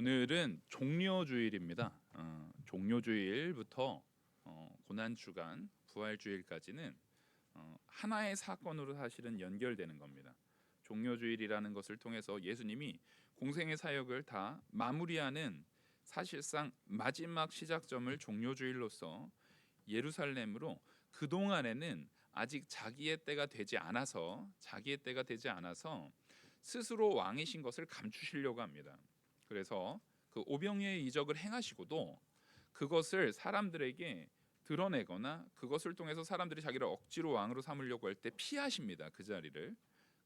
오늘은 종료주일입니다. 종료주일부터 고난주간, 부활주일까지는 하나의 사건으로 사실은 연결되는 겁니다. 종료주일이라는 것을 통해서 예수님이 공생의 사역을 다 마무리하는 사실상 마지막 시작점을 종료주일로서 예루살렘으로, 그동안에는 아직 자기의 때가 되지 않아서 스스로 왕이신 것을 감추시려고 합니다. 그래서 그 오병이의 이적을 행하시고도 그것을 사람들에게 드러내거나 그것을 통해서 사람들이 자기를 억지로 왕으로 삼으려고 할 때 피하십니다. 그 자리를.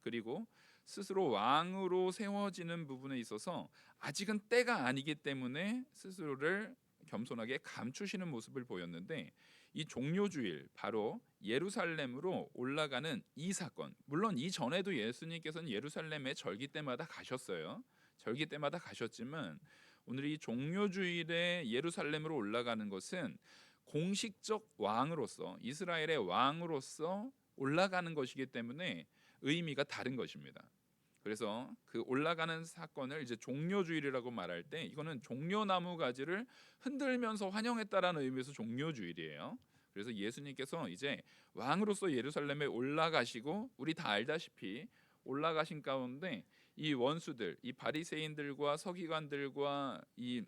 그리고 스스로 왕으로 세워지는 부분에 있어서 아직은 때가 아니기 때문에 스스로를 겸손하게 감추시는 모습을 보였는데, 이 종료주일, 바로 예루살렘으로 올라가는 이 사건, 물론 이전에도 예수님께서는 예루살렘에 절기 때마다 가셨어요. 절기 때마다 가셨지만 오늘 이 종료주일에 예루살렘으로 올라가는 것은 공식적 왕으로서, 이스라엘의 왕으로서 올라가는 것이기 때문에 의미가 다른 것입니다. 그래서 그 올라가는 사건을 이제 종료주일이라고 말할 때, 이거는 종려나무 가지를 흔들면서 환영했다라는 의미에서 종료주일이에요. 그래서 예수님께서 이제 왕으로서 예루살렘에 올라가시고, 우리 다 알다시피 올라가신 가운데 이 원수들, 이 바리새인들과 서기관들과 이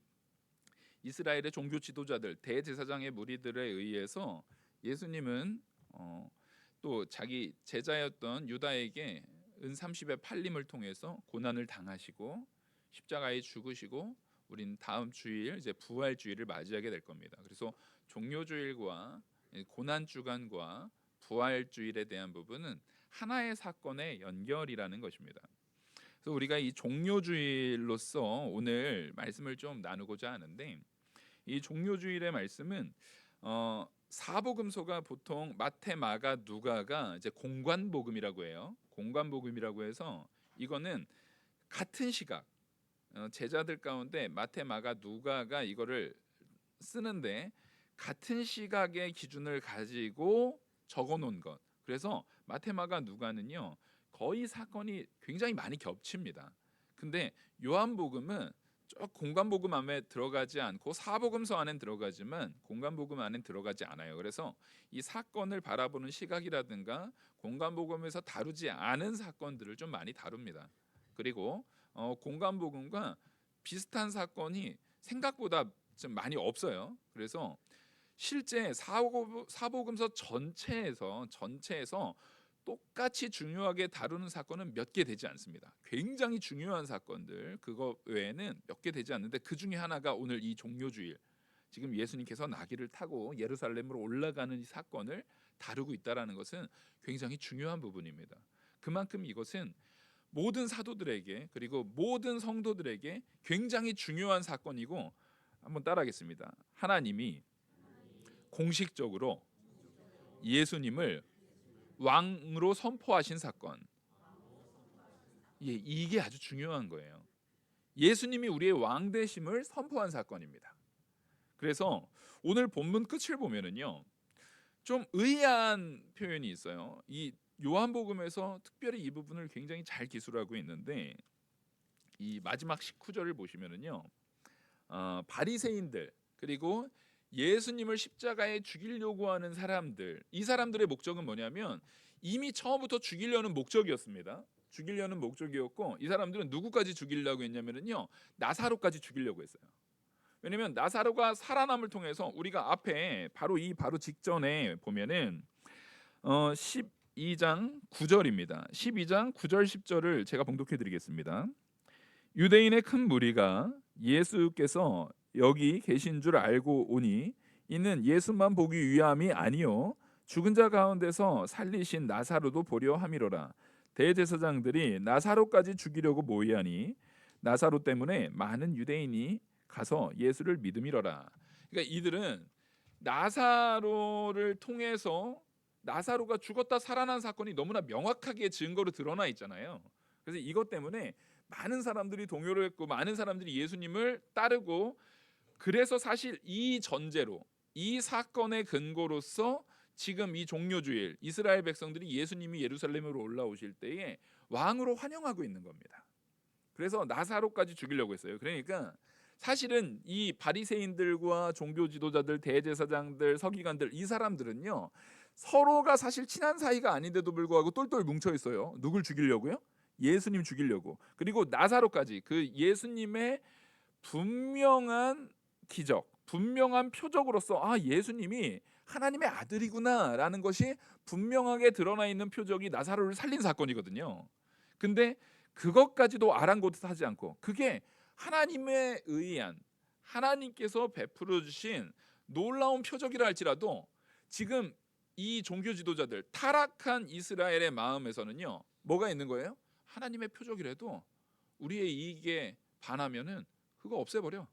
이스라엘의 종교 지도자들, 대제사장의 무리들에 의해서 예수님은 또 자기 제자였던 유다에게 은 30의 팔림을 통해서 고난을 당하시고 십자가에 죽으시고, 우린 다음 주일 이제 부활주일을 맞이하게 될 겁니다. 그래서 종료주일과 고난주간과 부활주일에 대한 부분은 하나의 사건의 연결이라는 것입니다. 그래서 우리가 이 종료주일로서 오늘 말씀을 좀 나누고자 하는데, 이 종료주일의 말씀은 사복음서가 보통 마태, 마가, 누가가 이제 공관복음이라고 해요. 공관복음이라고 해서 이거는 같은 시각, 제자들 가운데 마태, 마가, 누가가 이거를 쓰는데 같은 시각의 기준을 가지고 적어 놓은 것. 그래서 마태, 마가, 누가는요 거의 사건이 굉장히 많이 겹칩니다. 근데 요한복음은 공관복음 안에 들어가지 않고 사복음서 안에 들어가지만 공관복음 안에 들어가지 않아요. 그래서 이 사건을 바라보는 시각이라든가 공관복음에서 다루지 않은 사건들을 좀 많이 다룹니다. 그리고 공관복음과 비슷한 사건이 생각보다 좀 많이 없어요. 그래서 실제 사복음서 전체에서 똑같이 중요하게 다루는 사건은 몇 개 되지 않습니다. 굉장히 중요한 사건들, 그거 외에는 몇 개 되지 않는데, 그 중에 하나가 오늘 이 종료주일, 지금 예수님께서 나귀를 타고 예루살렘으로 올라가는 이 사건을 다루고 있다라는 것은 굉장히 중요한 부분입니다. 그만큼 이것은 모든 사도들에게, 그리고 모든 성도들에게 굉장히 중요한 사건이고, 한번 따라하겠습니다. 하나님이 공식적으로 예수님을 왕으로 선포하신 사건, 이게 아주 중요한 거예요. 예수님이 우리의 왕 되심을 선포한 사건입니다. 그래서 오늘 본문 끝을 보면은요 좀 의아한 표현이 있어요. 이 요한복음에서 특별히 이 부분을 굉장히 잘 기술하고 있는데, 이 마지막 19절을 보시면은요 바리새인들, 그리고 예수님을 십자가에 죽이려고 하는 사람들, 이 사람들의 목적은 뭐냐면 이미 처음부터 죽이려는 목적이었습니다. 죽이려는 목적이었고, 이 사람들은 누구까지 죽이려고 했냐면요 나사로까지 죽이려고 했어요. 왜냐면 나사로가 살아남을 통해서, 우리가 앞에 바로 직전에 보면은 12장 9절입니다. 12장 9절 10절을 제가 봉독해 드리겠습니다. 유대인의 큰 무리가 예수께서 여기 계신 줄 알고 오니 이는 예수만 보기 위함이 아니요 죽은 자 가운데서 살리신 나사로도 보려 함이로라. 대제사장들이 나사로까지 죽이려고 모이하니 나사로 때문에 많은 유대인이 가서 예수를 믿음이로라. 그러니까 이들은 나사로를 통해서, 나사로가 죽었다 살아난 사건이 너무나 명확하게 증거로 드러나 있잖아요. 그래서 이것 때문에 많은 사람들이 동요를 했고 많은 사람들이 예수님을 따르고, 그래서 사실 이 전제로, 이 사건의 근거로서 지금 이 종료주일, 이스라엘 백성들이 예수님이 예루살렘으로 올라오실 때에 왕으로 환영하고 있는 겁니다. 그래서 나사로까지 죽이려고 했어요. 그러니까 사실은 이 바리새인들과 종교 지도자들, 대제사장들, 서기관들, 이 사람들은요 서로가 사실 친한 사이가 아닌데도 불구하고 똘똘 뭉쳐 있어요. 누굴 죽이려고요? 예수님 죽이려고. 그리고 나사로까지, 그 예수님의 분명한 기적, 분명한 표적으로서 예수님이 하나님의 아들이구나라는 것이 분명하게 드러나 있는 표적이 나사로를 살린 사건이거든요. 근데 그것까지도 아랑곳하지 않고, 그게 하나님에 의한, 하나님께서 베풀어 주신 놀라운 표적이라 할지라도 지금 이 종교 지도자들, 타락한 이스라엘의 마음에서는요 뭐가 있는 거예요? 하나님의 표적이라도 우리의 이익에 반하면은 그거 없애버려.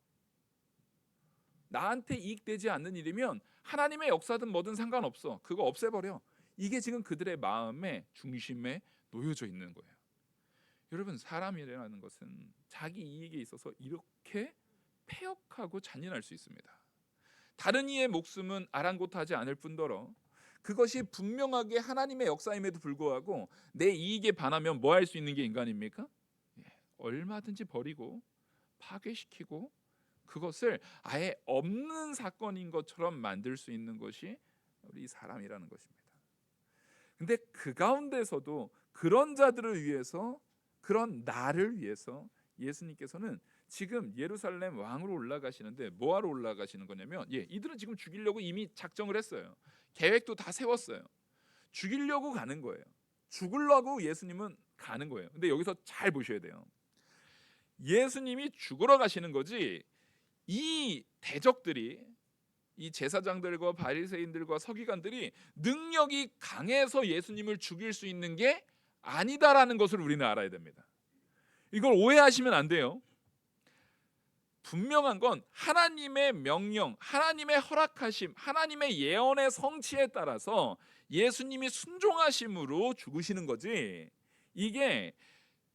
나한테 이익되지 않는 일이면 하나님의 역사든 뭐든 상관없어. 그거 없애버려. 이게 지금 그들의 마음의 중심에 놓여져 있는 거예요. 여러분, 사람이라는 것은 자기 이익에 있어서 이렇게 패역하고 잔인할 수 있습니다. 다른 이의 목숨은 아랑곳하지 않을 뿐더러 그것이 분명하게 하나님의 역사임에도 불구하고 내 이익에 반하면 뭐 할 수 있는 게 인간입니까? 얼마든지 버리고 파괴시키고 그것을 아예 없는 사건인 것처럼 만들 수 있는 것이 우리 사람이라는 것입니다. 근데 그 가운데서도 그런 자들을 위해서, 그런 나를 위해서 예수님께서는 지금 예루살렘 왕으로 올라가시는데 뭐하러 올라가시는 거냐면, 이들은 지금 죽이려고 이미 작정을 했어요. 계획도 다 세웠어요. 죽이려고 가는 거예요. 죽으려고 예수님은 가는 거예요. 근데 여기서 잘 보셔야 돼요. 예수님이 죽으러 가시는 거지, 이 대적들이, 이 제사장들과 바리새인들과 서기관들이 능력이 강해서 예수님을 죽일 수 있는 게 아니다라는 것을 우리는 알아야 됩니다. 이걸 오해하시면 안 돼요. 분명한 건 하나님의 명령, 하나님의 허락하심, 하나님의 예언의 성취에 따라서 예수님이 순종하심으로 죽으시는 거지, 이게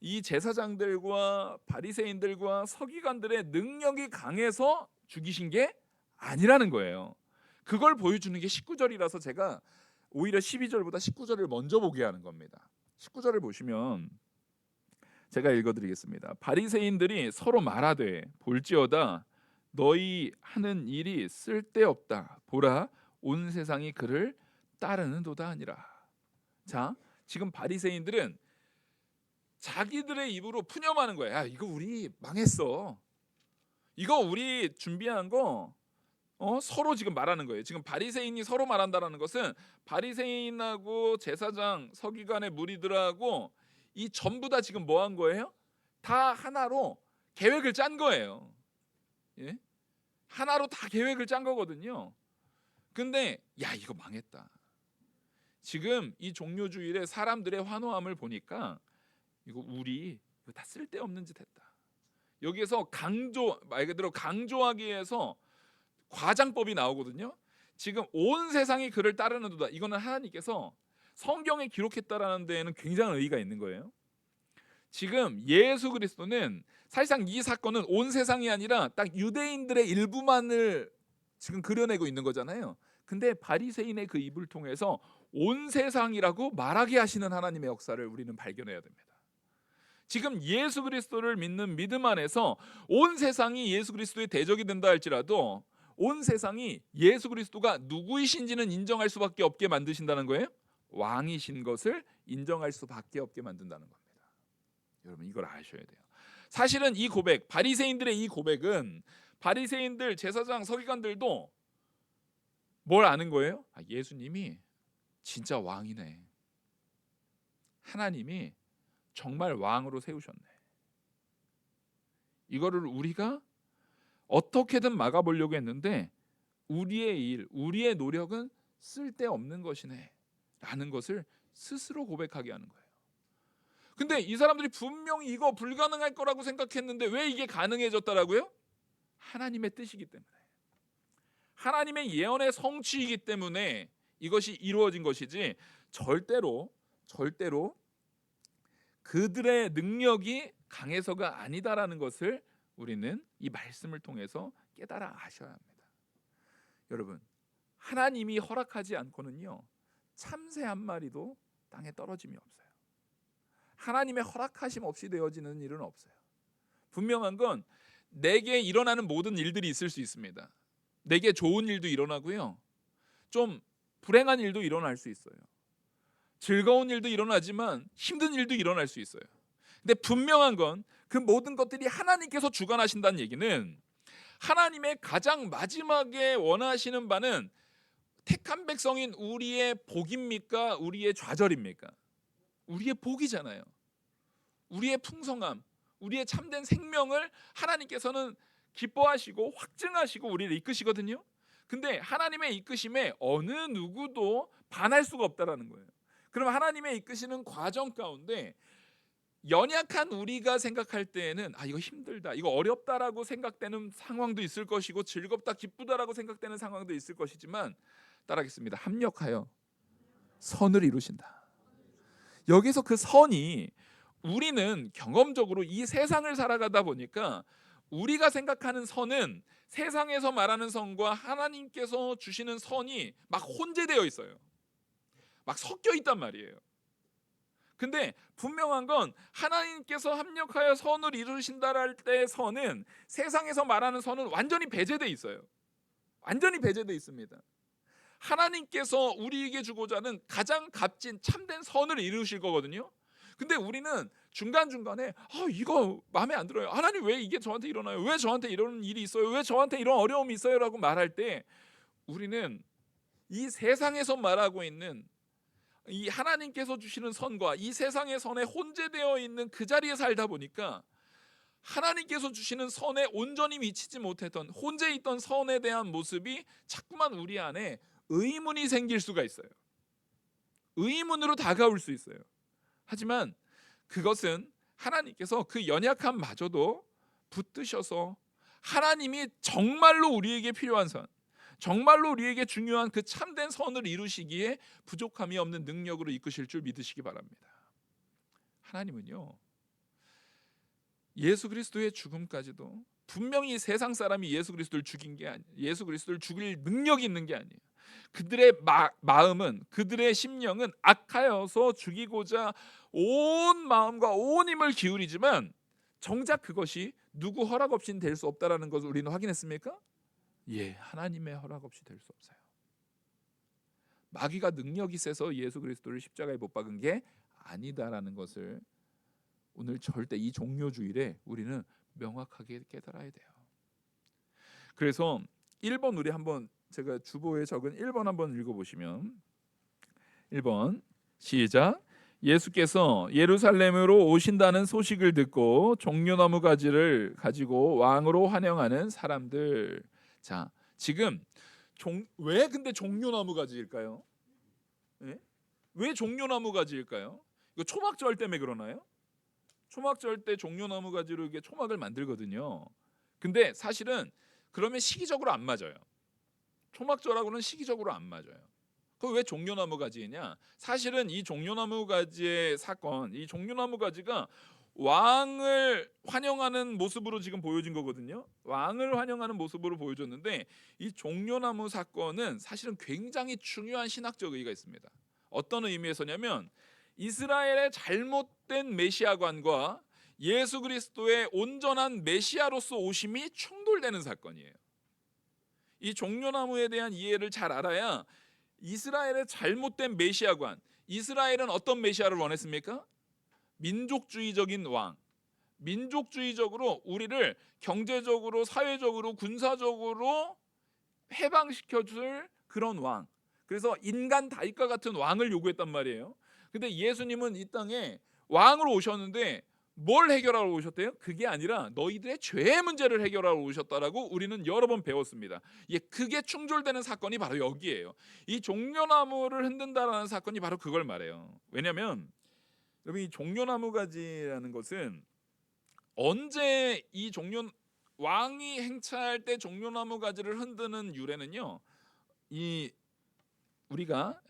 이 제사장들과 바리새인들과 서기관들의 능력이 강해서 죽이신 게 아니라는 거예요. 그걸 보여주는 게 19절이라서 제가 오히려 12절보다 19절을 먼저 보게 하는 겁니다. 19절을 보시면 제가 읽어드리겠습니다. 바리새인들이 서로 말하되 볼지어다 너희 하는 일이 쓸데없다. 보라 온 세상이 그를 따르는도다 하니라. 자, 지금 바리새인들은 자기들의 입으로 푸념하는 거야. 이거 우리 망했어. 이거 우리 준비한 거 서로 지금 말하는 거예요. 지금 바리새인이 서로 말한다라는 것은 바리새인하고 제사장, 서기관의 무리들하고 이 전부 다 지금 뭐 한 거예요? 다 하나로 계획을 짠 거예요. 하나로 다 계획을 짠 거거든요. 근데 이거 망했다. 지금 이 종료주일에 사람들의 환호함을 보니까 이거 다 쓸데없는 짓 했다. 여기에서 말 그대로 강조하기 위해서 과장법이 나오거든요. 지금 온 세상이 그를 따르는도다. 이거는 하나님께서 성경에 기록했다라는 데에는 굉장한 의의가 있는 거예요. 지금 예수 그리스도는 사실상 이 사건은 온 세상이 아니라 딱 유대인들의 일부만을 지금 그려내고 있는 거잖아요. 근데 바리새인의 그 입을 통해서 온 세상이라고 말하게 하시는 하나님의 역사를 우리는 발견해야 됩니다. 지금 예수 그리스도를 믿는 믿음 안에서 온 세상이 예수 그리스도의 대적이 된다 할지라도 온 세상이 예수 그리스도가 누구이신지는 인정할 수밖에 없게 만드신다는 거예요. 왕이신 것을 인정할 수밖에 없게 만든다는 겁니다. 여러분, 이걸 아셔야 돼요. 사실은 이 고백, 바리새인들의 이 고백은 바리새인들, 제사장, 서기관들도 뭘 아는 거예요? 예수님이 진짜 왕이네. 하나님이 정말 왕으로 세우셨네. 이거를 우리가 어떻게든 막아보려고 했는데 우리의 일, 우리의 노력은 쓸데없는 것이네 라는 것을 스스로 고백하게 하는 거예요. 근데 이 사람들이 분명히 이거 불가능할 거라고 생각했는데 왜 이게 가능해졌다라고요? 하나님의 뜻이기 때문에, 하나님의 예언의 성취이기 때문에 이것이 이루어진 것이지 절대로 그들의 능력이 강해서가 아니다라는 것을 우리는 이 말씀을 통해서 깨달아 아셔야 합니다. 여러분, 하나님이 허락하지 않고는요 참새 한 마리도 땅에 떨어짐이 없어요. 하나님의 허락하심 없이 되어지는 일은 없어요. 분명한 건 내게 일어나는 모든 일들이 있을 수 있습니다. 내게 좋은 일도 일어나고요, 좀 불행한 일도 일어날 수 있어요. 즐거운 일도 일어나지만 힘든 일도 일어날 수 있어요. 근데 분명한 건 그 모든 것들이 하나님께서 주관하신다는 얘기는, 하나님의 가장 마지막에 원하시는 바는 택한 백성인 우리의 복입니까? 우리의 좌절입니까? 우리의 복이잖아요. 우리의 풍성함, 우리의 참된 생명을 하나님께서는 기뻐하시고 확증하시고 우리를 이끄시거든요. 근데 하나님의 이끄심에 어느 누구도 반할 수가 없다라는 거예요. 그럼 하나님의 이끄시는 과정 가운데 연약한 우리가 생각할 때에는 이거 힘들다, 이거 어렵다라고 생각되는 상황도 있을 것이고, 즐겁다, 기쁘다라고 생각되는 상황도 있을 것이지만, 따라하겠습니다. 합력하여 선을 이루신다. 여기서 그 선이, 우리는 경험적으로 이 세상을 살아가다 보니까 우리가 생각하는 선은 세상에서 말하는 선과 하나님께서 주시는 선이 막 혼재되어 있어요. 막 섞여 있단 말이에요. 근데 분명한 건 하나님께서 합력하여 선을 이루신다 할 때 선은, 세상에서 말하는 선은 완전히 배제돼 있어요. 완전히 배제돼 있습니다. 하나님께서 우리에게 주고자 하는 가장 값진 참된 선을 이루실 거거든요. 근데 우리는 중간중간에 이거 마음에 안 들어요, 하나님 왜 이게 저한테 일어나요, 왜 저한테 이런 일이 있어요, 왜 저한테 이런 어려움이 있어요 라고 말할 때, 우리는 이 세상에서 말하고 있는 이 하나님께서 주시는 선과 이 세상의 선에 혼재되어 있는 그 자리에 살다 보니까, 하나님께서 주시는 선에 온전히 미치지 못했던, 혼재 있던 선에 대한 모습이 자꾸만 우리 안에 의문이 생길 수가 있어요. 의문으로 다가올 수 있어요. 하지만 그것은 하나님께서 그 연약함마저도 붙드셔서, 하나님이 정말로 우리에게 필요한 선, 정말로 우리에게 중요한 그 참된 선을 이루시기에 부족함이 없는 능력으로 이끄실 줄 믿으시기 바랍니다. 하나님은요, 예수 그리스도의 죽음까지도 분명히 세상 사람이 예수 그리스도를 죽인 게 아니에요. 예수 그리스도를 죽일 능력이 있는 게 아니에요. 그들의 마음은, 그들의 심령은 악하여서 죽이고자 온 마음과 온 힘을 기울이지만, 정작 그것이 누구 허락 없이는 될 수 없다라는 것을 우리는 확인했습니까? 예, 하나님의 허락 없이 될 수 없어요. 마귀가 능력이 세서 예수 그리스도를 십자가에 못 박은 게 아니다라는 것을 오늘 절대 이 종료주일에 우리는 명확하게 깨달아야 돼요. 그래서 1번 우리 한번, 제가 주보에 적은 1번 한번 읽어보시면, 1번 시작. 예수께서 예루살렘으로 오신다는 소식을 듣고 종려나무 가지를 가지고 왕으로 환영하는 사람들. 자, 지금 왜 근데 종려나무 가지일까요? 네? 왜 종려나무 가지일까요? 이거 초막절 때문에 그러나요? 초막절 때 종려나무 가지로 이게 초막을 만들거든요. 근데 사실은 그러면 시기적으로 안 맞아요. 초막절하고는 시기적으로 안 맞아요. 그 왜 종려나무 가지냐? 사실은 이 종려나무 가지의 사건, 이 종려나무 가지가 왕을 환영하는 모습으로 지금 보여진 거거든요. 왕을 환영하는 모습으로 보여줬는데, 이 종려나무 사건은 사실은 굉장히 중요한 신학적 의의가 있습니다. 어떤 의미에서냐면, 이스라엘의 잘못된 메시아관과 예수 그리스도의 온전한 메시아로서 오심이 충돌되는 사건이에요. 이 종려나무에 대한 이해를 잘 알아야 이스라엘의 잘못된 메시아관, 이스라엘은 어떤 메시아를 원했습니까? 민족주의적인 왕, 민족주의적으로 우리를 경제적으로, 사회적으로, 군사적으로 해방시켜줄 그런 왕, 그래서 인간 다윗과 같은 왕을 요구했단 말이에요. 근데 예수님은 이 땅에 왕으로 오셨는데 뭘 해결하러 오셨대요? 그게 아니라 너희들의 죄의 문제를 해결하러 오셨다라고 우리는 여러 번 배웠습니다. 그게 충돌되는 사건이 바로 여기에요. 이 종려나무를 흔든다라는 사건이 바로 그걸 말해요. 왜냐하면 여러분, 이 종려나무 가지라는 것은 언제 이 왕이 행차할 때 종려나무 가지를 흔드는 유래는요, 이 우리가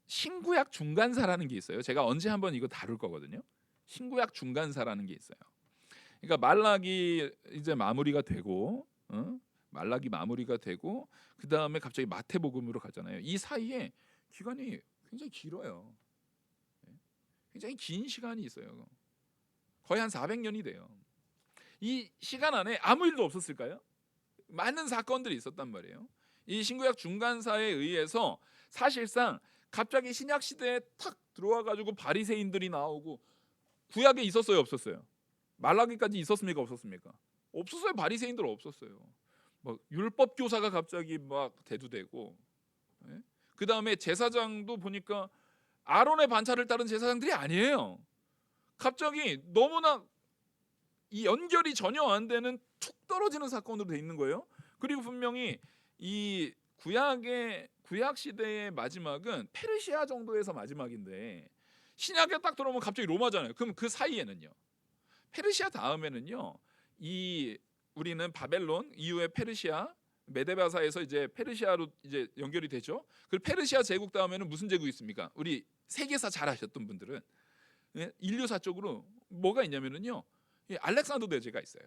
신구약 중간사라는 게 있어요. 제가 언제 한번 이거 다룰 거거든요. 신구약 중간사라는 게 있어요. 그러니까 말라기 이제 마무리가 되고, 말라기 마무리가 되고, 그 다음에 갑자기 마태복음으로 가잖아요. 이 사이에 기간이 굉장히 길어요. 굉장히 긴 시간이 있어요. 거의 한 400년이 돼요. 이 시간 안에 아무 일도 없었을까요? 많은 사건들이 있었단 말이에요. 이 신구약 중간사에 의해서 사실상 갑자기 신약 시대에 탁 들어와 가지고 바리새인들이 나오고, 구약에 있었어요, 없었어요? 말라기까지 있었습니까, 없었습니까? 없었어요. 바리새인들 없었어요. 막 율법 교사가 갑자기 막 대두되고, 예? 그 다음에 제사장도 보니까 아론의 반차를 따른 제사장들이 아니에요. 갑자기 너무나 이 연결이 전혀 안 되는 툭 떨어지는 사건으로 돼 있는 거예요. 그리고 분명히 이 구약 시대의 마지막은 페르시아 정도에서 마지막인데, 신약에 딱 들어오면 갑자기 로마잖아요. 그럼 그 사이에는요, 페르시아 다음에는요, 이 우리는 바벨론 이후에 페르시아, 메데바사에서 이제 페르시아로 이제 연결이 되죠. 그 페르시아 제국 다음에는 무슨 제국이 있습니까? 우리 세계사 잘 아셨던 분들은, 예? 인류사 쪽으로 뭐가 있냐면은요, 알렉산더 대제가 있어요.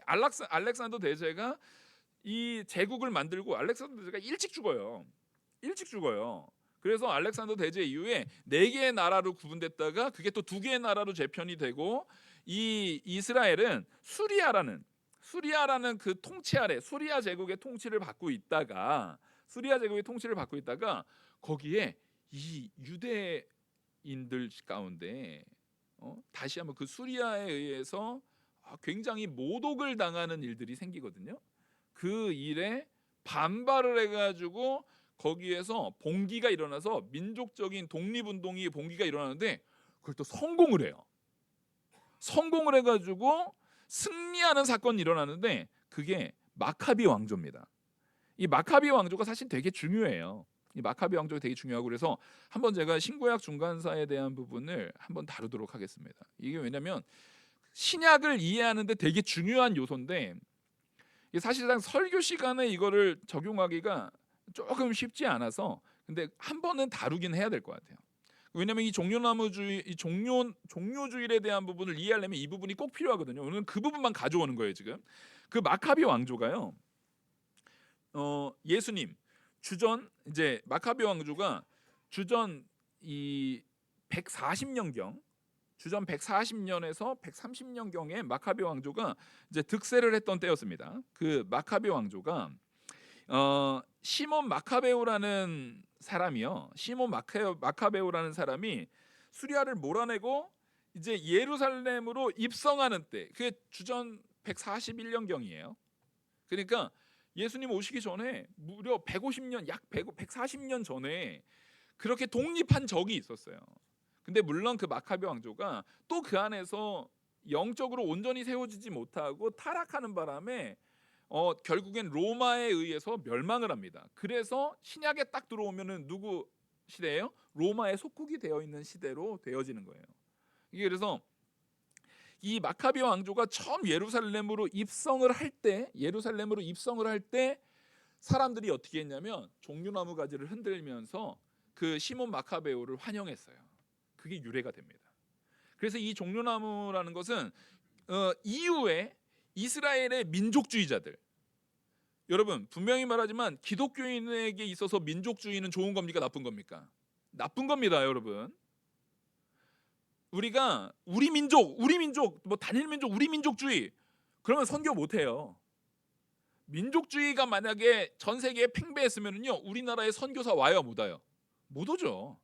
알렉산더 대제가 이 제국을 만들고, 알렉산더 대제가 일찍 죽어요. 그래서 알렉산더 대제 이후에 4개의 나라로 구분됐다가 그게 또 2개의 나라로 재편이 되고, 이 이스라엘은 수리아라는 그 통치 아래 수리아 제국의 통치를 받고 있다가 거기에 이 유대인들 가운데 다시 한번 그 수리아에 의해서 굉장히 모독을 당하는 일들이 생기거든요. 그 일에 반발을 해가지고 거기에서 봉기가 일어나서 민족적인 독립운동이 봉기가 일어나는데, 그걸 또 성공을 해요. 성공을 해가지고 승리하는 사건이 일어나는데, 그게 마카비 왕조입니다. 이 마카비 왕조가 사실 되게 중요해요. 이 마카비 왕조가 되게 중요하고, 그래서 한번 제가 신구약 중간사에 대한 부분을 한번 다루도록 하겠습니다. 이게 왜냐하면 신약을 이해하는데 되게 중요한 요소인데, 사실상 설교 시간에 이거를 적용하기가 조금 쉽지 않아서, 근데 한 번은 다루긴 해야 될 것 같아요. 왜냐하면 이 종려나무주의, 이 종료주일에 대한 부분을 이해하려면 이 부분이 꼭 필요하거든요. 오늘 그 부분만 가져오는 거예요. 지금 그 마카비 왕조가요, 예수님 주전, 이제 마카비 왕조가 주전 이 140년경, 주전 140년에서 130년경에 마카비 왕조가 이제 득세를 했던 때였습니다. 그 마카비 왕조가 시몬 마카베오라는 사람이요. 마카베오라는 사람이 수리아를 몰아내고 이제 예루살렘으로 입성하는 때, 그게 주전 141년경이에요. 그러니까 예수님 오시기 전에 무려 150년, 약 140년 전에 그렇게 독립한 적이 있었어요. 근데 물론 그 마카베 왕조가 또 그 안에서 영적으로 온전히 세워지지 못하고 타락하는 바람에 결국엔 로마에 의해서 멸망을 합니다. 그래서 신약에 딱 들어오면은 누구 시대예요? 로마의 속국이 되어 있는 시대로 되어지는 거예요. 이게 그래서 이 마카비 왕조가 처음 예루살렘으로 입성을 할 때 사람들이 어떻게 했냐면 종려나무 가지를 흔들면서 그 시몬 마카베오를 환영했어요. 그게 유래가 됩니다. 그래서 이 종려나무라는 것은 이후에 이스라엘의 민족주의자들, 여러분 분명히 말하지만 기독교인에게 있어서 민족주의는 좋은 겁니까, 나쁜 겁니까? 나쁜 겁니다, 여러분. 우리가 우리 민족 뭐 단일 민족, 우리 민족주의 그러면 선교 못 해요. 민족주의가 만약에 전 세계에 팽배했으면요, 우리나라에 선교사 와요, 못 와요? 못 오죠.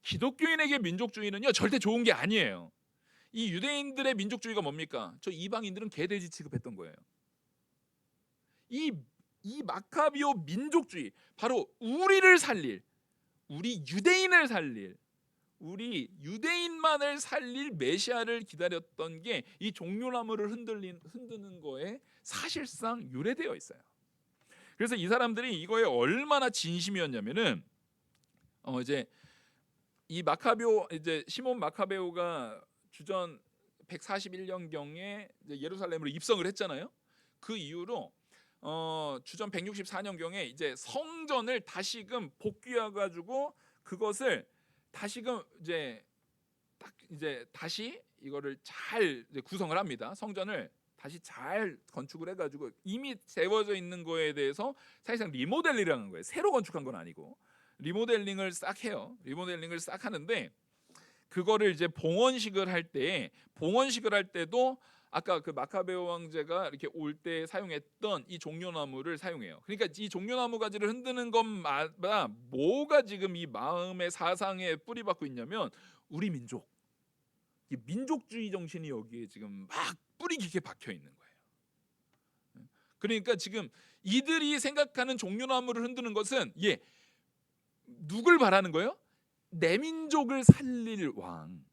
기독교인에게 민족주의는요 절대 좋은 게 아니에요. 이 유대인들의 민족주의가 뭡니까? 저 이방인들은 개돼지 취급했던 거예요. 이 마카비오 민족주의, 바로 우리를 살릴, 우리 유대인을 살릴, 우리 유대인만을 살릴 메시아를 기다렸던 게 이 종려나무를 흔드는 거에 사실상 유래되어 있어요. 그래서 이 사람들이 이거에 얼마나 진심이었냐면은 이제 이 마카베오, 이제 시몬 마카베오가 주전 141년경에 예루살렘으로 입성을 했잖아요. 그 이후로 주전 164년경에 이제 성전을 다시금 복귀해 가지고 그것을 다시금 다시 이거를 잘 구성을 합니다. 성전을 다시 잘 건축을 해가지고 이미 세워져 있는 거에 대해서 사실상 리모델링이라는 거예요. 새로 건축한 건 아니고 리모델링을 싹 해요. 리모델링을 싹 하는데, 그거를 이제 봉헌식을 할 때도 아까 그 마카베오 황제가 이렇게 올 때 사용했던 이 종려나무를 사용해요. 그러니까 이 종려나무 가지를 흔드는 것마다 뭐가 지금 이 마음의 사상에 뿌리박고 있냐면 우리 민족, 이 민족주의 정신이 여기에 지금 막 뿌리 깊게 박혀 있는 거예요. 그러니까 지금 이들이 생각하는 종려나무를 흔드는 것은 누굴 바라는 거예요? 내 민족을 살릴 왕.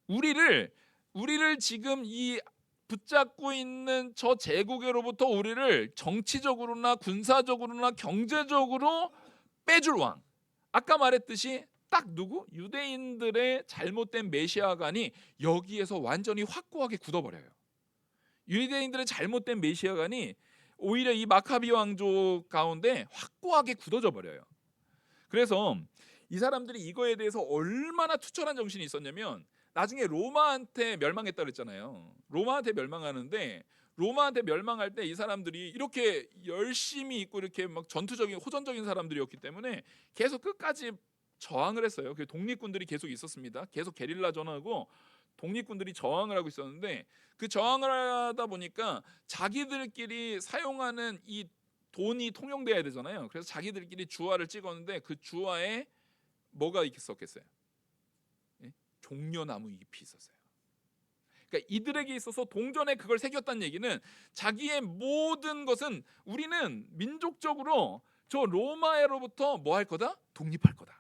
우리를 지금 이 붙잡고 있는 저 제국으로부터 우리를 정치적으로나 군사적으로나 경제적으로 빼줄 왕. 아까 말했듯이 딱 누구? 유대인들의 잘못된 메시아관이 여기에서 완전히 확고하게 굳어버려요. 유대인들의 잘못된 메시아관이 오히려 이 마카비 왕족 가운데 확고하게 굳어져 버려요. 그래서 이 사람들이 이거에 대해서 얼마나 투철한 정신이 있었냐면 나중에 로마한테 멸망했다 그랬잖아요. 로마한테 멸망하는데 로마한테 멸망할 때 이 사람들이 이렇게 열심히 있고 이렇게 막 전투적인 호전적인 사람들이었기 때문에 계속 끝까지 저항을 했어요. 그 독립군들이 계속 있었습니다. 계속 게릴라 전하고 독립군들이 저항을 하고 있었는데 그 저항을 하다 보니까 자기들끼리 사용하는 이 돈이 통용돼야 되잖아요. 그래서 자기들끼리 주화를 찍었는데 그 주화에 뭐가 있었겠어요? 종려나무 잎이 있었어요. 그러니까 이들에게 있어서 동전에 그걸 새겼다는 얘기는 자기의 모든 것은 우리는 민족적으로 저 로마로부터 뭐 할 거다? 독립할 거다.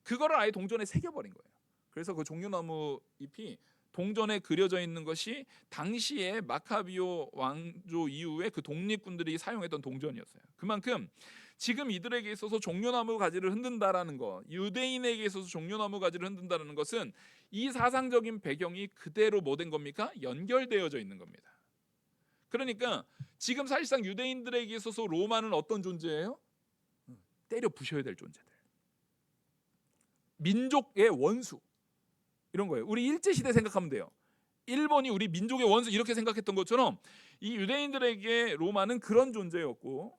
그거를 아예 동전에 새겨버린 거예요. 그래서 그 종려나무 잎이 동전에 그려져 있는 것이 당시에 마카비오 왕조 이후에 그 독립군들이 사용했던 동전이었어요. 그만큼 지금 이들에게 있어서 종려나무 가지를 흔든다라는 거, 유대인에게 있어서 종려나무 가지를 흔든다는 것은 이 사상적인 배경이 그대로 뭐 된 겁니까? 연결되어져 있는 겁니다. 그러니까 지금 사실상 유대인들에게 있어서 로마는 어떤 존재예요? 때려 부셔야 될 존재들. 민족의 원수. 이런 거예요. 우리 일제시대 생각하면 돼요. 일본이 우리 민족의 원수 이렇게 생각했던 것처럼 이 유대인들에게 로마는 그런 존재였고,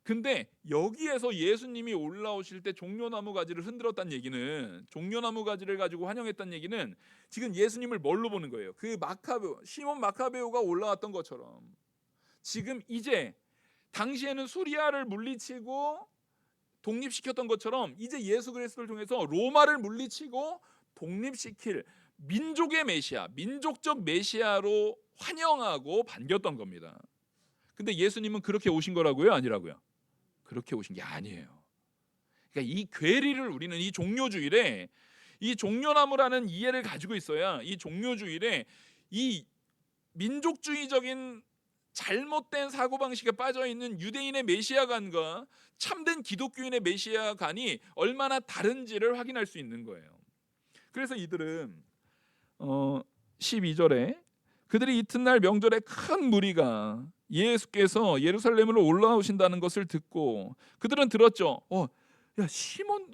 근데 여기에서 예수님이 올라오실 때 종려나무 가지를 흔들었다는 얘기는, 종려나무 가지를 가지고 환영했다는 얘기는 지금 예수님을 뭘로 보는 거예요? 그 시몬 마카베오가 올라왔던 것처럼 지금 이제 당시에는 수리아를 물리치고 독립시켰던 것처럼 이제 예수 그리스도를 통해서 로마를 물리치고 독립시킬 민족의 메시아, 민족적 메시아로 환영하고 반겼던 겁니다. 근데 예수님은 그렇게 오신 거라고요? 아니라고요? 그렇게 오신 게 아니에요. 그러니까 이 괴리를 우리는 이 종려주일에 이 종려나무라는 이해를 가지고 있어야 이 종려주일에 이 민족주의적인 잘못된 사고방식에 빠져있는 유대인의 메시아관과 참된 기독교인의 메시아관이 얼마나 다른지를 확인할 수 있는 거예요. 그래서 이들은 12절에 그들이 이튿날 명절에 큰 무리가 예수께서 예루살렘으로 올라오신다는 것을 듣고 그들은 들었죠. 야 시몬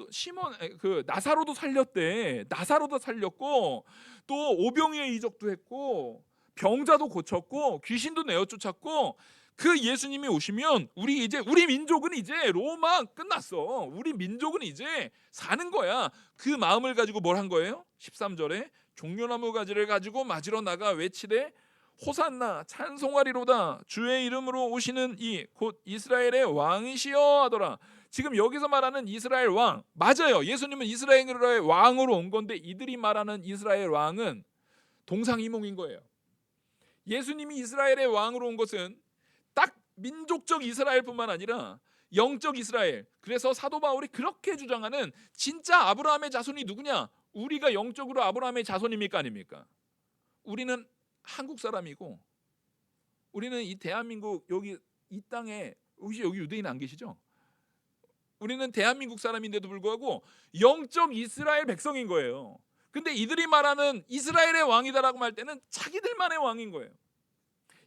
그 나사로도 살렸대. 나사로도 살렸고 또 오병이의 이적도 했고 병자도 고쳤고 귀신도 내어 쫓았고 그 예수님이 오시면 우리 민족은 이제 로마 끝났어. 우리 민족은 이제 사는 거야. 그 마음을 가지고 뭘 한 거예요? 13절에 종려나무 가지를 가지고 맞으러 나가 외치되 호산나 찬송하리로다 주의 이름으로 오시는 이 곧 이스라엘의 왕이시여 하더라. 지금 여기서 말하는 이스라엘 왕 맞아요. 예수님은 이스라엘의 왕으로 온 건데 이들이 말하는 이스라엘 왕은 동상이몽인 거예요. 예수님이 이스라엘의 왕으로 온 것은 딱 민족적 이스라엘뿐만 아니라 영적 이스라엘. 그래서 사도 바울이 그렇게 주장하는 진짜 아브라함의 자손이 누구냐? 우리가 영적으로 아브라함의 자손입니까 아닙니까? 우리는 한국 사람이고 우리는 이 대한민국 여기 이 땅에 혹시 여기 유대인 안 계시죠? 우리는 대한민국 사람인데도 불구하고 영적 이스라엘 백성인 거예요. 근데 이들이 말하는 이스라엘의 왕이다라고 할 때는 자기들만의 왕인 거예요.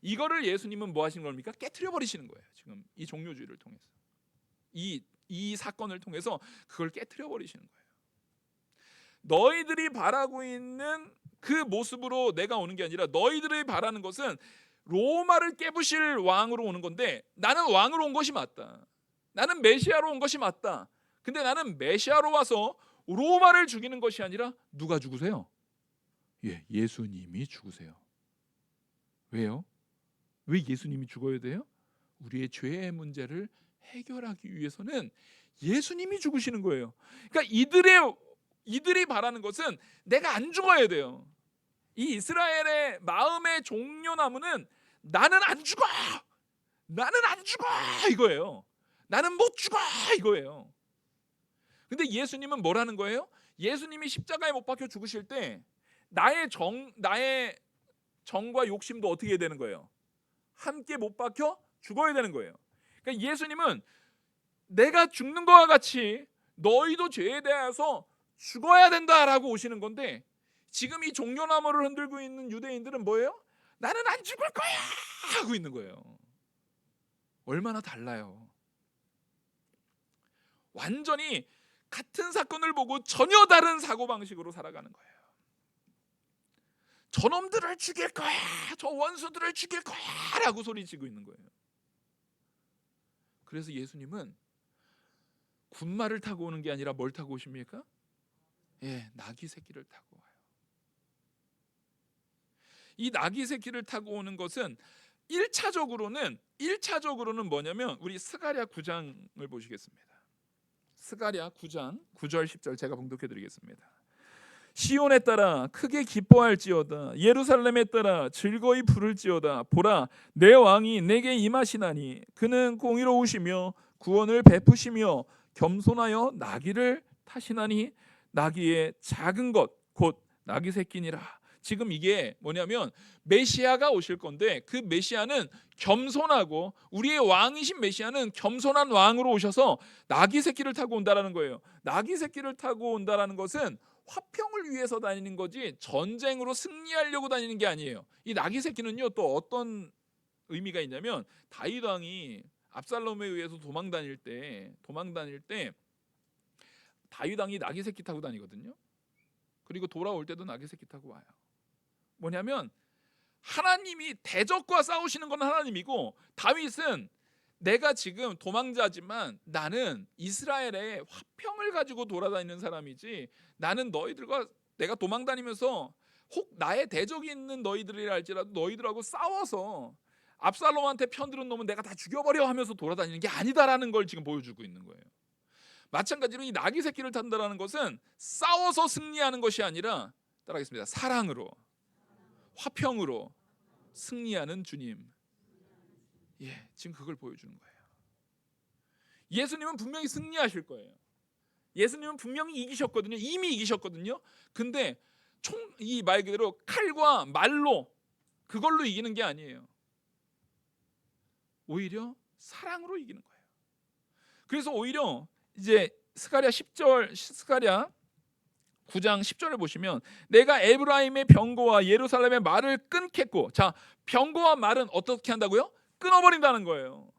이거를 예수님은 뭐 하시는 겁니까? 깨트려 버리시는 거예요. 지금 이 종려주의를 통해서 이 사건을 통해서 그걸 깨트려 버리시는 거예요. 너희들이 바라고 있는 그 모습으로 내가 오는 게 아니라 너희들이 바라는 것은 로마를 깨부실 왕으로 오는 건데 나는 왕으로 온 것이 맞다. 나는 메시아로 온 것이 맞다. 근데 나는 메시아로 와서 로마를 죽이는 것이 아니라 누가 죽으세요? 예수님이 죽으세요. 왜요? 왜 예수님이 죽어야 돼요? 우리의 죄의 문제를 해결하기 위해서는 예수님이 죽으시는 거예요. 그러니까 이들이 바라는 것은 내가 안 죽어야 돼요. 이 이스라엘의 마음의 종려나무는 나는 안 죽어, 나는 안 죽어 이거예요. 나는 못 죽어 이거예요. 근데 예수님은 뭐라는 거예요? 예수님이 십자가에 못 박혀 죽으실 때 나의 정과 욕심도 어떻게 해야 되는 거예요? 함께 못 박혀 죽어야 되는 거예요. 그러니까 예수님은 내가 죽는 것과 같이 너희도 죄에 대해서 죽어야 된다라고 오시는 건데, 지금 이 종려나무를 흔들고 있는 유대인들은 뭐예요? 나는 안 죽을 거야 하고 있는 거예요. 얼마나 달라요. 완전히 같은 사건을 보고 전혀 다른 사고방식으로 살아가는 거예요. 저놈들을 죽일 거야, 저 원수들을 죽일 거야 라고 소리치고 있는 거예요. 그래서 예수님은 군마를 타고 오는 게 아니라 뭘 타고 오십니까? 나귀 새끼를 타고 와요. 이 나귀 새끼를 타고 오는 것은 1차적으로는 뭐냐면, 우리 스가랴 9장을 보시겠습니다. 스가랴 9장 9절 10절 제가 봉독해 드리겠습니다. 시온에 따라 크게 기뻐할지어다, 예루살렘에 따라 즐거이 부를지어다. 보라, 내 왕이 내게 임하시나니 그는 공의로우시며 구원을 베푸시며 겸손하여 나귀를 타시나니 나귀의 작은 것 곧 나귀 새끼니라. 지금 이게 뭐냐면 메시아가 오실 건데, 그 메시아는 겸손하고, 우리의 왕이신 메시아는 겸손한 왕으로 오셔서 나귀 새끼를 타고 온다라는 거예요. 나귀 새끼를 타고 온다라는 것은 화평을 위해서 다니는 거지 전쟁으로 승리하려고 다니는 게 아니에요. 이 나귀 새끼는요, 또 어떤 의미가 있냐면, 다윗 왕이 압살롬에 의해서 도망 다닐 때 다윗 왕이 나귀 새끼 타고 다니거든요. 그리고 돌아올 때도 나귀 새끼 타고 와요. 뭐냐면 하나님이 대적과 싸우시는 건 하나님이고, 다윗은 내가 지금 도망자지만 나는 이스라엘의 화평을 가지고 돌아다니는 사람이지, 나는 너희들과 내가 도망다니면서 혹 나의 대적이 있는 너희들이라 할지라도 너희들하고 싸워서 압살롬한테 편드는 놈은 내가 다 죽여버려 하면서 돌아다니는 게 아니다라는 걸 지금 보여주고 있는 거예요. 마찬가지로 이 나귀 새끼를 탄다라는 것은 싸워서 승리하는 것이 아니라, 따라하겠습니다, 사랑으로, 화평으로 승리하는 주님. 지금 그걸 보여주는 거예요. 예수님은 분명히 승리하실 거예요. 예수님은 분명히 이기셨거든요. 이미 이기셨거든요. 근데 이 말 그대로 칼과 말로 그걸로 이기는 게 아니에요. 오히려 사랑으로 이기는 거예요. 그래서 오히려 이제 스가랴 9장 10절을 보시면, 내가 에브라임의 병거와 예루살렘의 말을 끊겠고, 자, 병거와 말은 어떻게 한다고요? 끊어버린다는 거예요.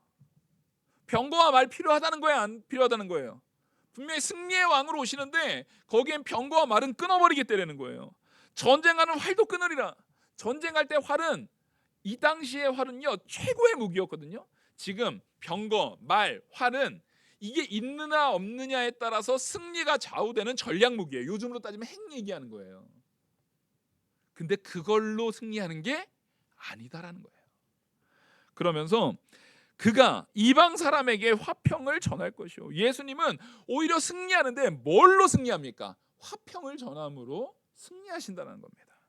병거와 말 필요하다는 거예요, 안 필요하다는 거예요? 분명히 승리의 왕으로 오시는데 거기엔 병거와 말은 끊어버리겠다는 거예요. 전쟁하는 활도 끊으리라. 전쟁할 때 활은, 이 당시의 활은요 최고의 무기였거든요. 지금 병거, 말, 활은 이게 있느냐 없느냐에 따라서 승리가 좌우되는 전략 무기예요. 요즘으로 따지면 핵 얘기하는 거예요. 근데 그걸로 승리하는 게 아니다라는 거예요. 그러면서 그가 이방 사람에게 화평을 전할 것이요. 예수님은 오히려 승리하는데 뭘로 승리합니까? 화평을 전함으로 승리하신다는 겁니다.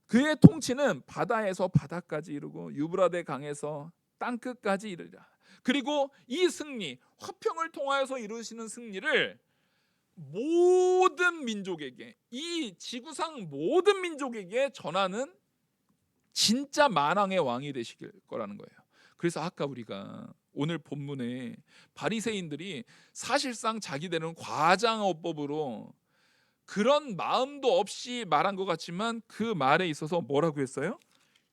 그의 통치는 바다에서 바다까지 이르고 유브라데 강에서 땅끝까지 이르리라. 그리고 이 승리, 화평을 통하여서 이루시는 승리를 모든 민족에게, 이 지구상 모든 민족에게 전하는 진짜 만왕의 왕이 되시길 거라는 거예요. 그래서 아까 우리가 오늘 본문에 바리새인들이 사실상 자기들은 과장어법으로 그런 마음도 없이 말한 것 같지만, 그 말에 있어서 뭐라고 했어요?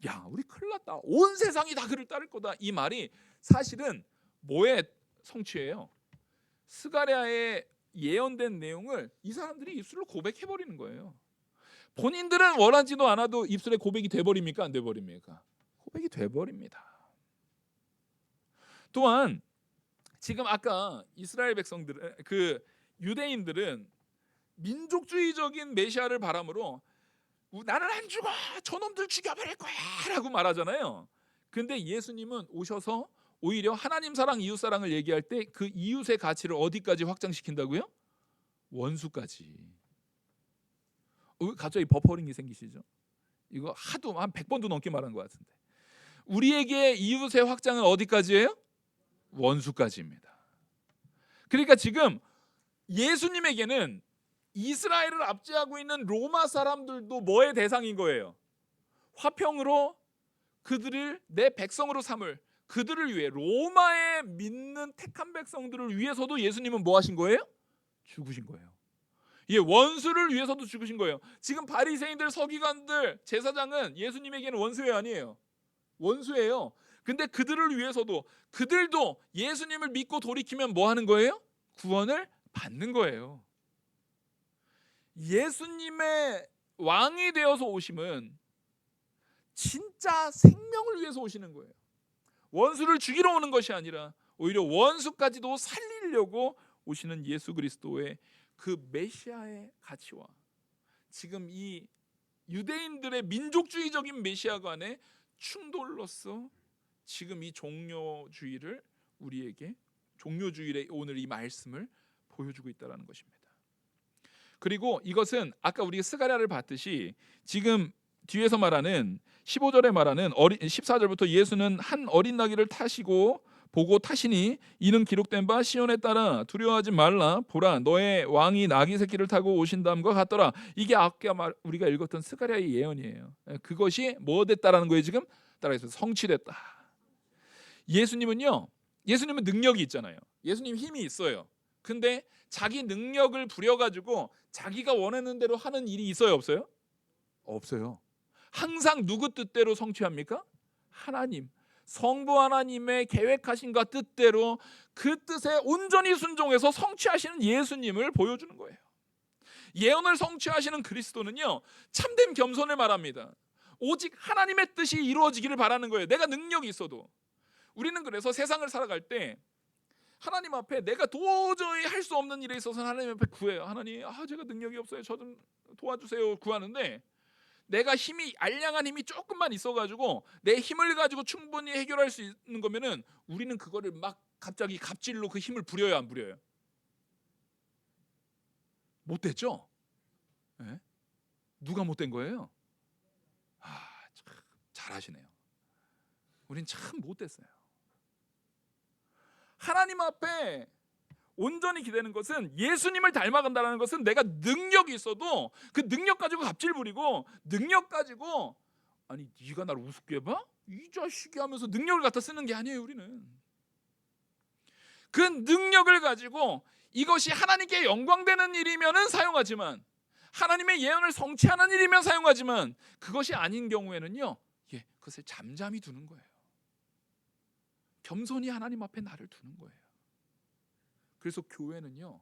야, 우리 큰일 났다, 온 세상이 다 그를 따를 거다. 이 말이 사실은 뭐의 성취예요? 스가랴에 예언된 내용을 이 사람들이 입술로 고백해버리는 거예요. 본인들은 원하지도 않아도 입술에 고백이 돼버립니까? 안 돼버립니까? 고백이 돼버립니다. 또한 지금 아까 이스라엘 백성들, 그 유대인들은 민족주의적인 메시아를 바람으로 나는 안 죽어, 저놈들 죽여버릴 거야 라고 말하잖아요. 근데 예수님은 오셔서 오히려 하나님 사랑, 이웃 사랑을 얘기할 때 그 이웃의 가치를 어디까지 확장시킨다고요? 원수까지. 갑자기 버퍼링이 생기시죠? 이거 하도 한 100번도 넘게 말한 것 같은데, 우리에게 이웃의 확장은 어디까지예요? 원수까지입니다. 그러니까 지금 예수님에게는 이스라엘을 압제하고 있는 로마 사람들도 뭐의 대상인 거예요? 화평으로 그들을 내 백성으로 삼을, 그들을 위해, 로마에 믿는 택한 백성들을 위해서도 예수님은 뭐 하신 거예요? 죽으신 거예요. 예, 원수를 위해서도 죽으신 거예요. 지금 바리새인들, 서기관들, 제사장은 예수님에게는 원수예요, 아니에요? 원수예요. 근데 그들을 위해서도, 그들도 예수님을 믿고 돌이키면 뭐 하는 거예요? 구원을 받는 거예요. 예수님의 왕이 되어서 오심은 진짜 생명을 위해서 오시는 거예요. 원수를 죽이러 오는 것이 아니라 오히려 원수까지도 살리려고 오시는 예수 그리스도의 그 메시아의 가치와 지금 이 유대인들의 민족주의적인 메시아관의 충돌로서 지금 이 종료주의를 우리에게, 종료주의의 오늘 이 말씀을 보여주고 있다는 것입니다. 그리고 이것은 아까 우리가 스가랴를 봤듯이 지금 뒤에서 말하는 15절에 말하는 14절부터 예수는 한 어린 나귀를 타시고 보고 타시니 이는 기록된 바 시온에 따라 두려워하지 말라, 보라 너의 왕이 나귀 새끼를 타고 오신다음과 같더라. 이게 아까 우리가 읽었던 스가랴의 예언이에요. 그것이 뭐 됐다라는 거예요? 지금 따라해서 성취됐다. 예수님은 능력이 있잖아요. 예수님 힘이 있어요. 근데 자기 능력을 부려가지고 자기가 원하는 대로 하는 일이 있어요, 없어요? 없어요. 항상 누구 뜻대로 성취합니까? 하나님, 성부 하나님의 계획하신과 뜻대로 그 뜻에 온전히 순종해서 성취하시는 예수님을 보여주는 거예요. 예언을 성취하시는 그리스도는요, 참된 겸손을 말합니다. 오직 하나님의 뜻이 이루어지기를 바라는 거예요. 내가 능력이 있어도. 우리는 그래서 세상을 살아갈 때 하나님 앞에 내가 도저히 할 수 없는 일에 있어서는 하나님 앞에 구해요. 하나님, 제가 능력이 없어요, 저 좀 도와주세요 구하는데, 내가 힘이, 알량한 힘이 조금만 있어가지고 내 힘을 가지고 충분히 해결할 수 있는 거면은 우리는 그거를 막 갑자기 갑질로 그 힘을 부려요, 안 부려요? 못됐죠? 네? 누가 못된 거예요? 참 잘하시네요. 우린 참 못됐어요. 하나님 앞에 온전히 기대는 것은, 예수님을 닮아간다는 것은 내가 능력이 있어도 그 능력 가지고 갑질 부리고, 능력 가지고 아니 네가 나를 우습게 봐? 이 자식이 하면서 능력을 갖다 쓰는 게 아니에요. 우리는 그 능력을 가지고 이것이 하나님께 영광되는 일이면은 사용하지만, 하나님의 예언을 성취하는 일이면 사용하지만, 그것이 아닌 경우에는요, 그것을 잠잠히 두는 거예요. 겸손히 하나님 앞에 나를 두는 거예요. 그래서 교회는요,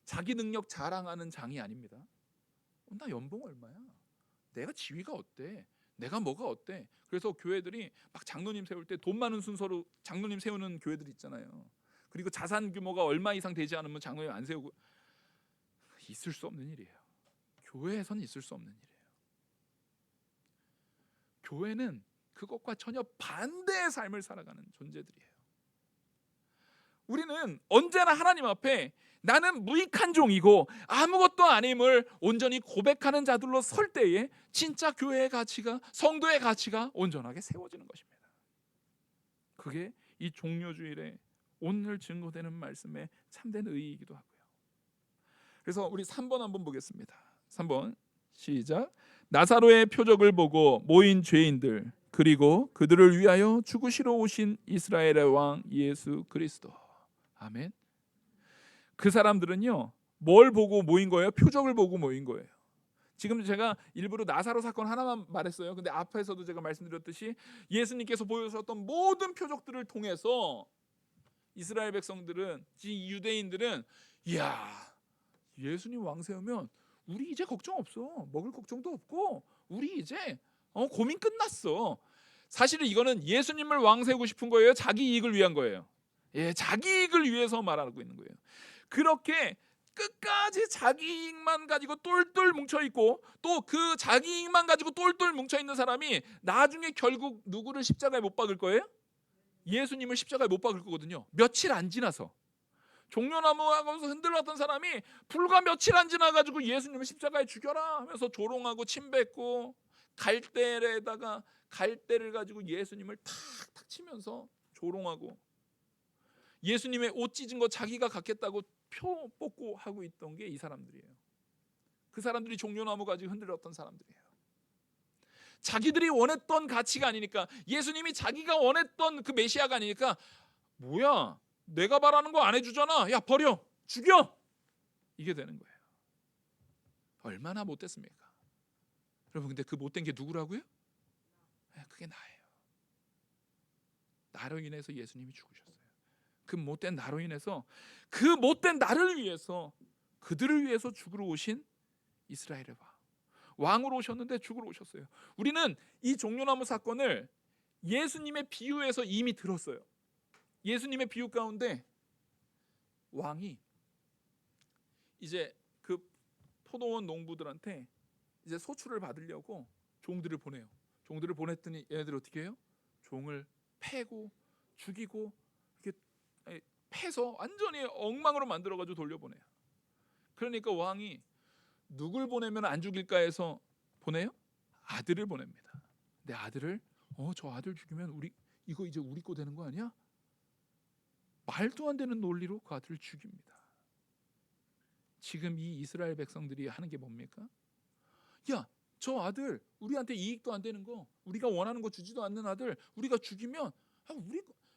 자기 능력 자랑하는 장이 아닙니다. 나 연봉 얼마야? 내가 지위가 어때? 내가 뭐가 어때? 그래서 교회들이 막 장로님 세울 때 돈 많은 순서로 장로님 세우는 교회들 있잖아요. 그리고 자산 규모가 얼마 이상 되지 않으면 장로님 안 세우고, 있을 수 없는 일이에요. 교회에서는 있을 수 없는 일이에요. 교회는 그것과 전혀 반대의 삶을 살아가는 존재들이에요. 우리는 언제나 하나님 앞에 나는 무익한 종이고 아무것도 아님을 온전히 고백하는 자들로 설 때에 진짜 교회의 가치가, 성도의 가치가 온전하게 세워지는 것입니다. 그게 이 종료주일에 오늘 증거되는 말씀의 참된 의의이기도 하고요. 그래서 우리 3번 한번 보겠습니다. 3번 시작. 나사로의 표적을 보고 모인 죄인들, 그리고 그들을 위하여 죽으시러 오신 이스라엘의 왕 예수 그리스도. 아멘. 그 사람들은요, 뭘 보고 모인 거예요? 표적을 보고 모인 거예요. 지금 제가 일부러 나사로 사건 하나만 말했어요. 근데 앞에서도 제가 말씀드렸듯이 예수님께서 보여주셨던 모든 표적들을 통해서 이스라엘 백성들은, 유대인들은, 이야, 예수님 왕 세우면 우리 이제 걱정 없어. 먹을 걱정도 없고 우리 이제 고민 끝났어. 사실은 이거는 예수님을 왕 세우고 싶은 거예요? 자기 이익을 위한 거예요? 자기 이익을 위해서 말하고 있는 거예요. 그렇게 끝까지 자기 이익만 가지고 똘똘 뭉쳐 있고, 또 그 자기 이익만 가지고 똘똘 뭉쳐 있는 사람이 나중에 결국 누구를 십자가에 못 박을 거예요? 예수님을 십자가에 못 박을 거거든요. 며칠 안 지나서. 종려나무 하면서 흔들렸던 사람이 불과 며칠 안 지나가지고 예수님을 십자가에 죽여라 하면서 조롱하고 침뱉고, 갈대에다가 갈대를 가지고 예수님을 탁탁 치면서 조롱하고, 예수님의 옷 찢은 거 자기가 갖겠다고 표 뽑고 하고 있던 게 이 사람들이에요. 그 사람들이 종려나무 가지고 흔들렸던 사람들이에요. 자기들이 원했던 가치가 아니니까, 예수님이 자기가 원했던 그 메시아가 아니니까, 뭐야 내가 바라는 거 안 해주잖아, 야 버려, 죽여, 이게 되는 거예요. 얼마나 못됐습니까 여러분? 근데 그 못된 게 누구라고요? 그게 나예요. 나로 인해서 예수님이 죽으셨어요. 그 못된 나로 인해서, 그 못된 나를 위해서, 그들을 위해서 죽으러 오신 이스라엘의 왕으로 오셨는데 죽으러 오셨어요. 우리는 이 종려나무 사건을 예수님의 비유에서 이미 들었어요. 예수님의 비유 가운데 왕이 이제 그 포도원 농부들한테 이제 소출을 받으려고 종들을 보내요. 종들을 보냈더니 얘네들 어떻게 해요? 종을 패고 죽이고 이렇게 패서 완전히 엉망으로 만들어가지고 돌려보내요. 그러니까 왕이 누굴 보내면 안 죽일까 해서 보내요? 아들을 보냅니다. 근데 아들을 저 아들 죽이면 이거 이제 우리 거 되는 거 아니야? 말도 안 되는 논리로 그 아들을 죽입니다. 지금 이 이스라엘 백성들이 하는 게 뭡니까? 야, 저 아들 우리한테 이익도 안 되는 거, 우리가 원하는 거 주지도 않는 아들 우리가 죽이면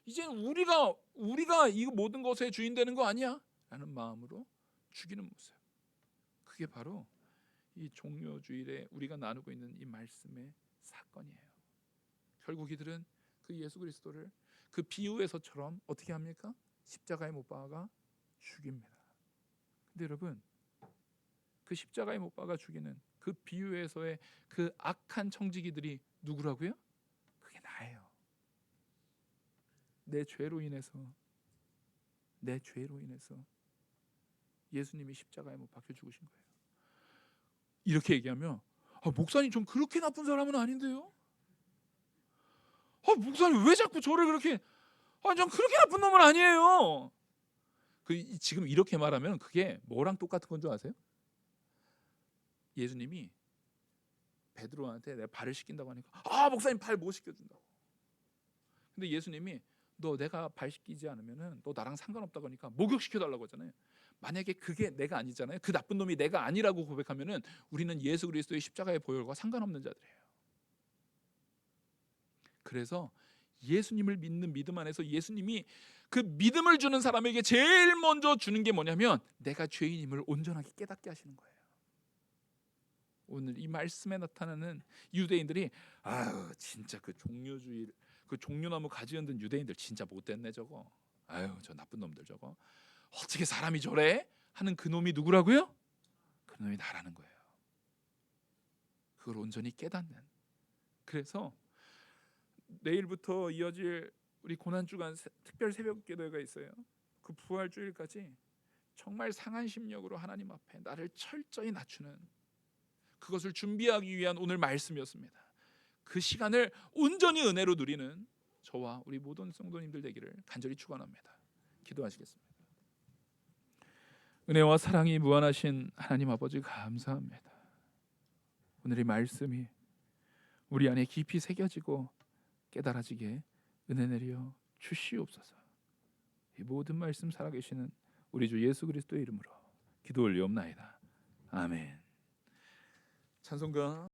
이제 우리가 이 모든 것의 주인 되는 거 아니야? 라는 마음으로 죽이는 모습. 그게 바로 이 종려주일에 우리가 나누고 있는 이 말씀의 사건이에요. 결국 이들은 그 예수 그리스도를 그 비유에서처럼 어떻게 합니까? 십자가에 못 박아 죽입니다. 근데 여러분, 그 십자가에 못 박아 죽이는 그 비유에서의 그 악한 청지기들이 누구라고요? 그게 나예요. 내 죄로 인해서 예수님이 십자가에 못 박혀 죽으신 거예요. 이렇게 얘기하면 목사님 전 그렇게 나쁜 사람은 아닌데요? 목사님 왜 자꾸 저를 그렇게, 전 그렇게 나쁜 놈은 아니에요. 지금 이렇게 말하면 그게 뭐랑 똑같은 건 줄 아세요? 예수님이 베드로한테 내가 발을 씻긴다고 하니까 목사님 발 못 씻겨준다고. 근데 예수님이 너 내가 발 씻기지 않으면은 너 나랑 상관없다고 하니까 목욕시켜달라고 하잖아요. 만약에 그게 내가 아니잖아요. 그 나쁜 놈이 내가 아니라고 고백하면은 우리는 예수 그리스도의 십자가의 보혈과 상관없는 자들이에요. 그래서 예수님을 믿는 믿음 안에서 예수님이 그 믿음을 주는 사람에게 제일 먼저 주는 게 뭐냐면 내가 죄인임을 온전하게 깨닫게 하시는 거예요. 오늘 이 말씀에 나타나는 유대인들이 진짜 그 종려주의, 그 종려나무 가지 흔든 유대인들 진짜 못됐네 저거. 저 나쁜 놈들 저거. 어떻게 사람이 저래? 하는 그 놈이 누구라고요? 그 놈이 나라는 거예요. 그걸 온전히 깨닫는. 그래서 내일부터 이어질 우리 고난주간 특별 새벽 기도회가 있어요. 그 부활주일까지 정말 상한 심령으로 하나님 앞에 나를 철저히 낮추는, 그것을 준비하기 위한 오늘 말씀이었습니다. 그 시간을 온전히 은혜로 누리는 저와 우리 모든 성도님들 되기를 간절히 축원합니다. 기도하시겠습니다. 은혜와 사랑이 무한하신 하나님 아버지 감사합니다. 오늘의 말씀이 우리 안에 깊이 새겨지고 깨달아지게 은혜 내려 주시옵소서. 이 모든 말씀 살아계시는 우리 주 예수 그리스도의 이름으로 기도 올리옵나이다. 아멘. 찬송가